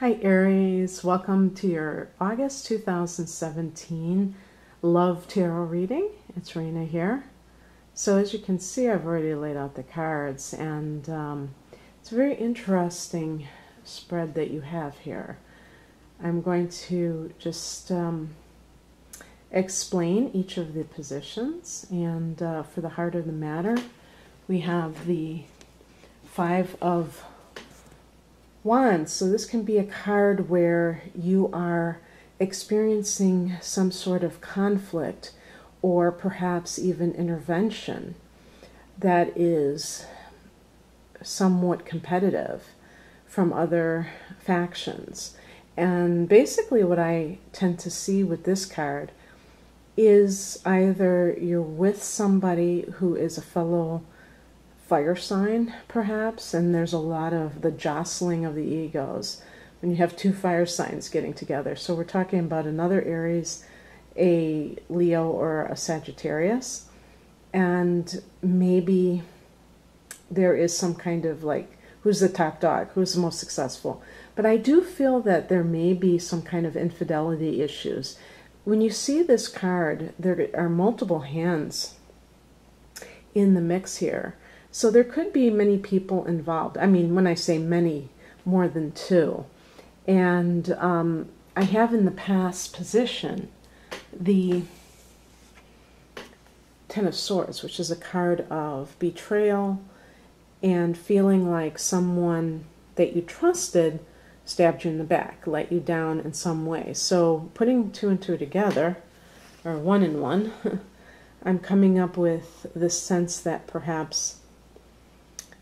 Hi Aries, welcome to your August 2017 Love Tarot reading. It's Rena here. So as you can see, I've already laid out the cards, and it's a very interesting spread that you have here. I'm going to just explain each of the positions, and for the heart of the matter, we have the Five of Wands. So this can be a card where you are experiencing some sort of conflict or perhaps even intervention that is somewhat competitive from other factions. And basically what I tend to see with this card is either you're with somebody who is a fellow fire sign, perhaps, and there's a lot of the jostling of the egos when you have two fire signs getting together. So we're talking about another Aries, a Leo, or a Sagittarius, and maybe there is some kind of like, who's the top dog, who's the most successful. But I do feel that there may be some kind of infidelity issues. When you see this card, there are multiple hands in the mix here. So there could be many people involved. I mean, when I say many, more than two. And I have in the past position the Ten of Swords, which is a card of betrayal and feeling like someone that you trusted stabbed you in the back, let you down in some way. So putting two and two together, or one and one, I'm coming up with this sense that perhaps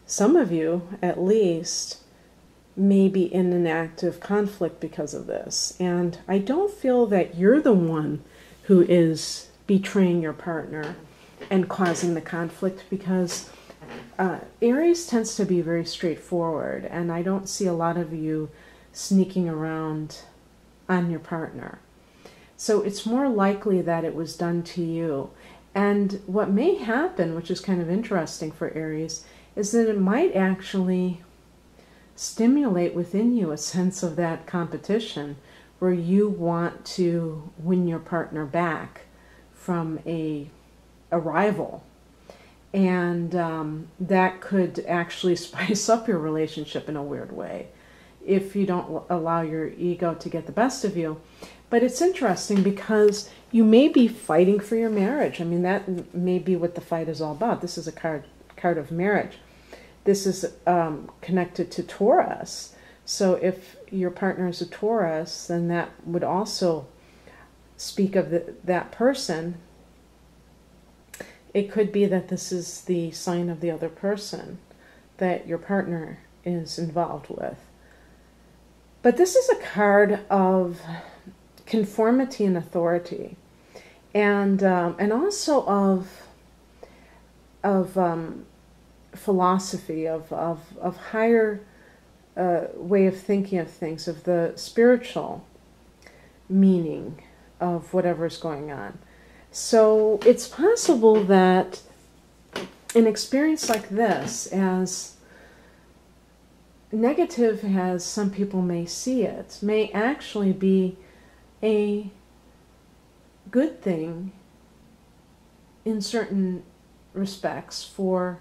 some of you, at least, may be in an active conflict because of this. And I don't feel that you're the one who is betraying your partner and causing the conflict, because Aries tends to be very straightforward, and I don't see a lot of you sneaking around on your partner. So it's more likely that it was done to you. And what may happen, which is kind of interesting for Aries, is that it might actually stimulate within you a sense of that competition where you want to win your partner back from a rival. And that could actually spice up your relationship in a weird way if you don't allow your ego to get the best of you. But it's interesting because you may be fighting for your marriage. I mean, that may be what the fight is all about. This is a card of marriage. This is connected to Taurus. So if your partner is a Taurus, then that would also speak of that person. It could be that this is the sign of the other person that your partner is involved with. But this is a card of conformity and authority, and also of philosophy, of higher way of thinking of things, of the spiritual meaning of whatever's going on. So it's possible that an experience like this, as negative as some people may see it, may actually be a good thing in certain respects for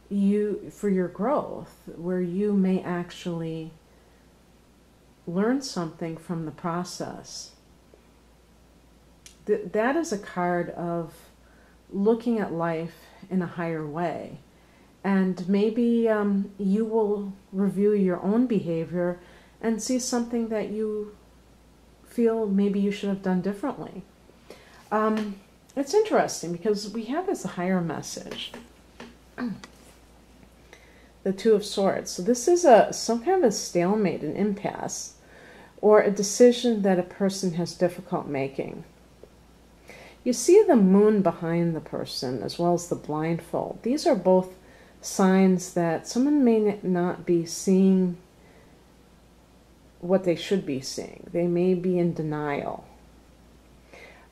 you, for your growth, where you may actually learn something from the process. That is a card of looking at life in a higher way. And maybe you will review your own behavior and see something that you feel maybe you should have done differently. It's interesting because we have this higher message. The Two of Swords. So this is some kind of a stalemate, an impasse, or a decision that a person has difficult making. You see the moon behind the person as well as the blindfold. These are both signs that someone may not be seeing what they should be seeing. They may be in denial.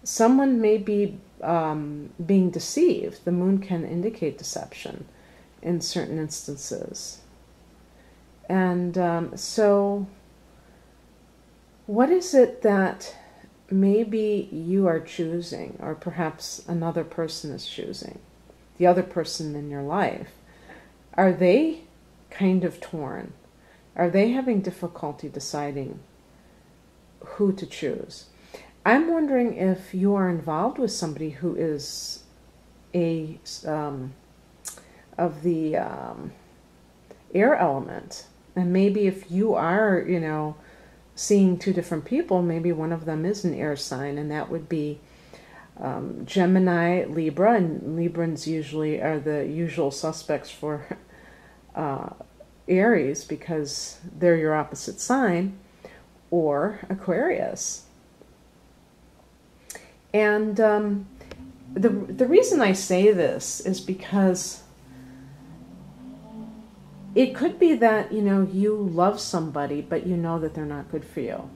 Someone may be being deceived. The moon can indicate deception in certain instances. And so What is it that maybe you are choosing, or perhaps another person is choosing? The other person in your life. Are they kind of torn? Are they having difficulty deciding who to choose? I'm wondering if you are involved with somebody who is of the air element. And maybe if you are, seeing two different people, maybe one of them is an air sign, and that would be Gemini, Libra, and Librans usually are the usual suspects for Aries because they're your opposite sign, or Aquarius. And the reason I say this is because it could be that, you love somebody, but you know that they're not good for you.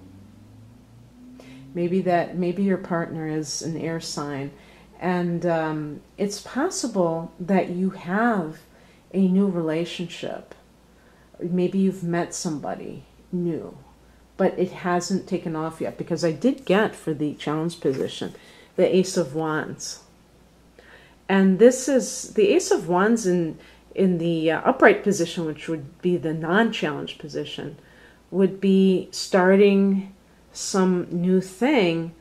Maybe your partner is an air sign, and it's possible that you have a new relationship. Maybe you've met somebody new, but it hasn't taken off yet, because I did get for the challenge position the Ace of Wands. And this is the Ace of Wands in the upright position, which would be the non-challenge position, would be starting some new thing,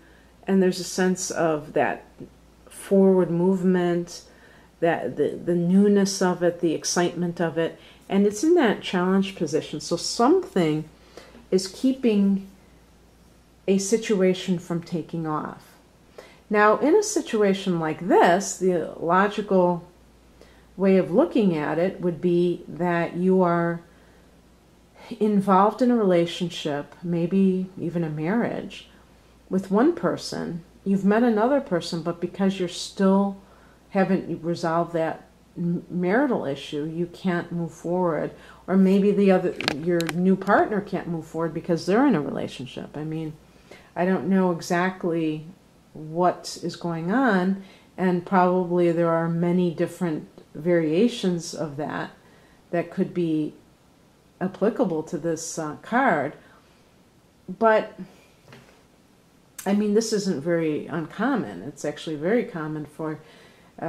and there's a sense of that forward movement, that the newness of it, the excitement of it, and it's in that challenge position. So something is keeping a situation from taking off. Now, in a situation like this, the logical way of looking at it would be that you are involved in a relationship, maybe even a marriage, with one person. You've met another person, but because you're still haven't resolved that marital issue, you can't move forward. Or maybe your new partner can't move forward because they're in a relationship. I mean, I don't know exactly what is going on, and probably there are many different variations of that could be applicable to this card. But I mean, this isn't very uncommon. It's actually very common for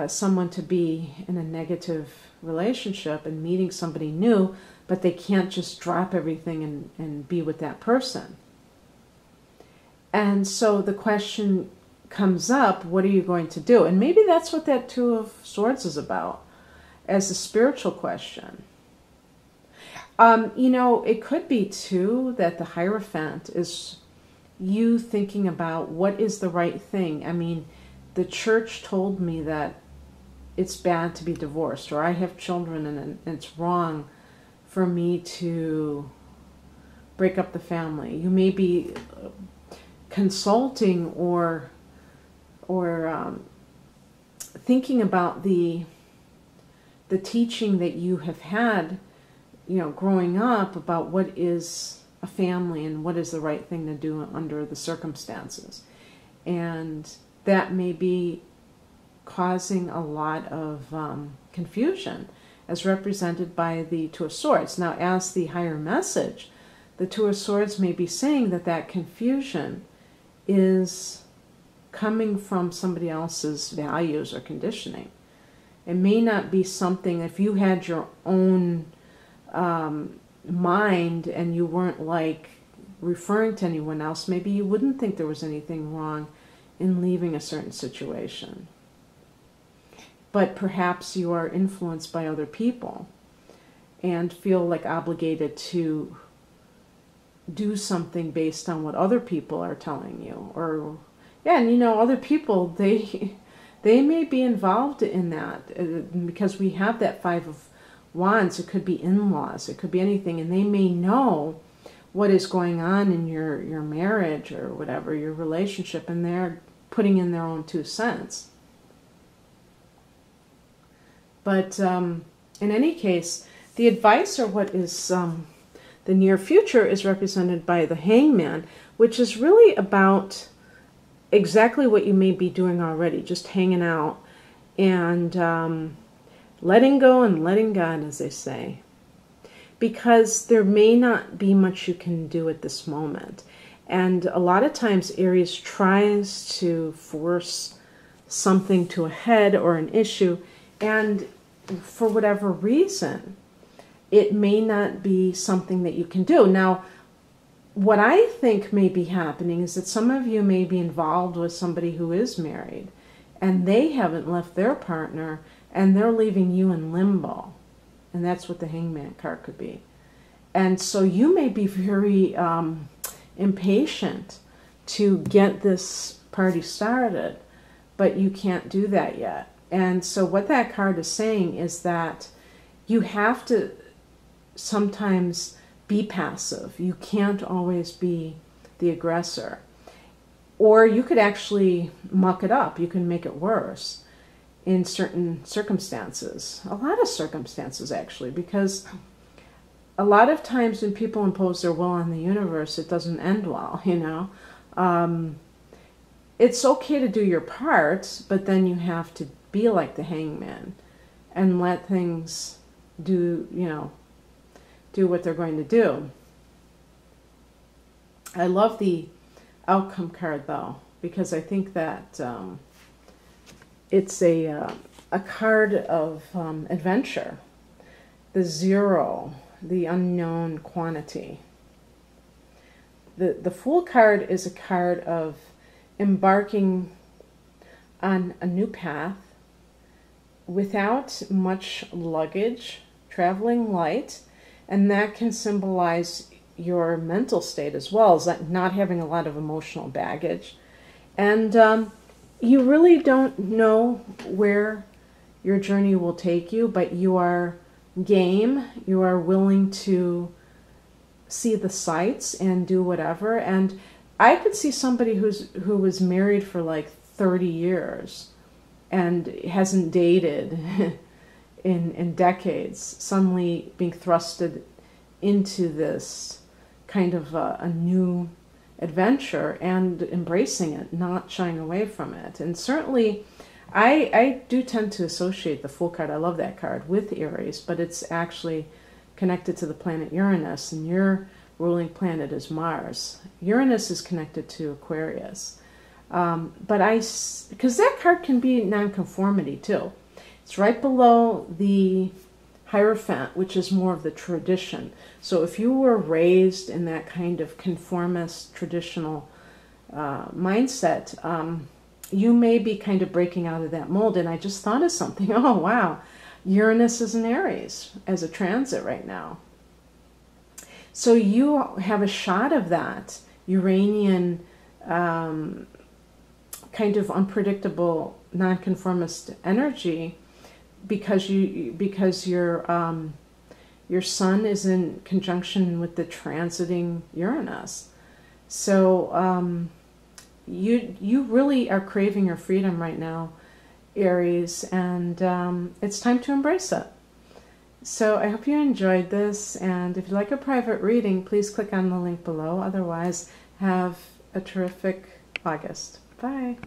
someone to be in a negative relationship and meeting somebody new, but they can't just drop everything and be with that person. And so the question comes up, what are you going to do? And maybe that's what that Two of Swords is about, as a spiritual question. It could be too that the Hierophant is you thinking about what is the right thing. I mean, the church told me that it's bad to be divorced, or I have children and it's wrong for me to break up the family. You may be consulting or thinking about the teaching that you have had, growing up, about what is a family and what is the right thing to do under the circumstances. And that may be causing a lot of confusion, as represented by the Two of Swords. Now, as the higher message, the Two of Swords may be saying that confusion is coming from somebody else's values or conditioning. It may not be something, if you had your own mind and you weren't referring to anyone else, maybe you wouldn't think there was anything wrong in leaving a certain situation. But perhaps you are influenced by other people and feel obligated to do something based on what other people are telling you. And other people, they may be involved in that, because we have that Five of Wands. It could be in-laws, it could be anything, and they may know what is going on in your marriage or whatever, your relationship, and they're putting in their own 2 cents. But in any case, the advice, or what is the near future, is represented by the Hangman, which is really about exactly what you may be doing already, just hanging out and letting go and letting God, as they say, because there may not be much you can do at this moment. And a lot of times Aries tries to force something to a head or an issue, and for whatever reason, it may not be something that you can do. Now, what I think may be happening is that some of you may be involved with somebody who is married, and they haven't left their partner, and they're leaving you in limbo. And that's what the Hangman card could be. And so you may be very impatient to get this party started, but you can't do that yet. And so what that card is saying is that you have to sometimes be passive. You can't always be the aggressor. Or you could actually muck it up. You can make it worse in certain circumstances. A lot of circumstances, actually, because a lot of times when people impose their will on the universe, it doesn't end well, you know. It's okay to do your part, but then you have to be like the Hangman and let things do, you know, do what they're going to do. I love the Outcome card, though, because I think that it's a card of adventure. The zero, the unknown quantity. The Fool card is a card of embarking on a new path without much luggage, traveling light, and that can symbolize your mental state as well, as like not having a lot of emotional baggage. And you really don't know where your journey will take you, but you are game, you are willing to see the sights and do whatever. And I could see somebody who was married for like 30 years and hasn't dated in decades, suddenly being thrusted into this kind of a new adventure and embracing it, not shying away from it. And certainly I do tend to associate the Fool card, I love that card, with Aries, but it's actually connected to the planet Uranus, and your ruling planet is Mars. Uranus is connected to Aquarius. Because that card can be nonconformity too. It's right below the Hierophant, which is more of the tradition. So if you were raised in that kind of conformist, traditional mindset, you may be kind of breaking out of that mold. And I just thought of something. Oh, wow. Uranus is in Aries as a transit right now. So you have a shot of that Uranian kind of unpredictable, nonconformist energy, because your sun is in conjunction with the transiting Uranus. So you really are craving your freedom right now, Aries, and it's time to embrace it. So I hope you enjoyed this, and if you'd like a private reading, please click on the link below. Otherwise, have a terrific August. Bye.